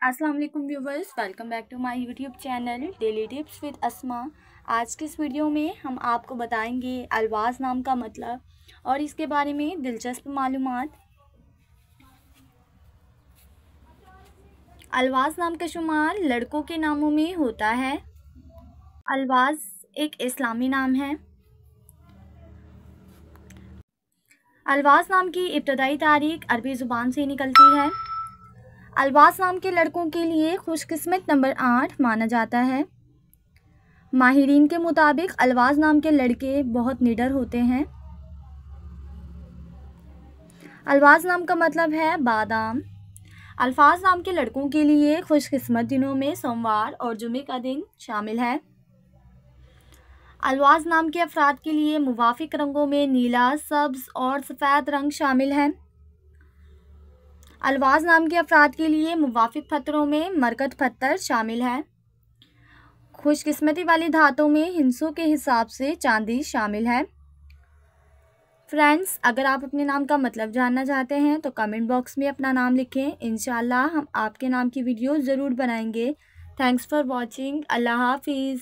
अस्सलाम वालेकुम viewers, welcome back to my YouTube channel daily tips with Asma. आज के इस वीडियो में हम आपको बताएंगे अलवाज़ नाम का मतलब और इसके बारे में दिलचस्प मालूमात। अलवाज़ नाम का शुमार लड़कों के नामों में होता है। अलवाज़ एक इस्लामी नाम है। अलवाज़ नाम की इब्तदाई तारीख अरबी ज़ुबान से निकलती है। अलवाज़ नाम के लड़कों के लिए खुशकिस्मत नंबर 8 माना जाता है। माहिरीन के मुताबिक अलवाज़ नाम के लड़के बहुत निडर होते हैं। अलवाज़ नाम का मतलब है बादाम। अल्फाज नाम के लड़कों के लिए खुशकिस्मत दिनों में सोमवार और जुमे का दिन शामिल है। अलवाज़ नाम के अफराद के लिए मुवाफिक रंगों में नीला, सब्ज़ और सफ़ेद रंग शामिल हैं। अलवाज़ नाम के अफराद के लिए मुवाफिक पत्थरों में मरकत पत्थर शामिल है। खुशकिस्मती वाली धातों में हिंसों के हिसाब से चांदी शामिल है। फ्रेंड्स, अगर आप अपने नाम का मतलब जानना चाहते हैं तो कमेंट बॉक्स में अपना नाम लिखें। इंशाल्लाह हम आपके नाम की वीडियो ज़रूर बनाएंगे। Thanks for watching. अल्लाह हाफिज़।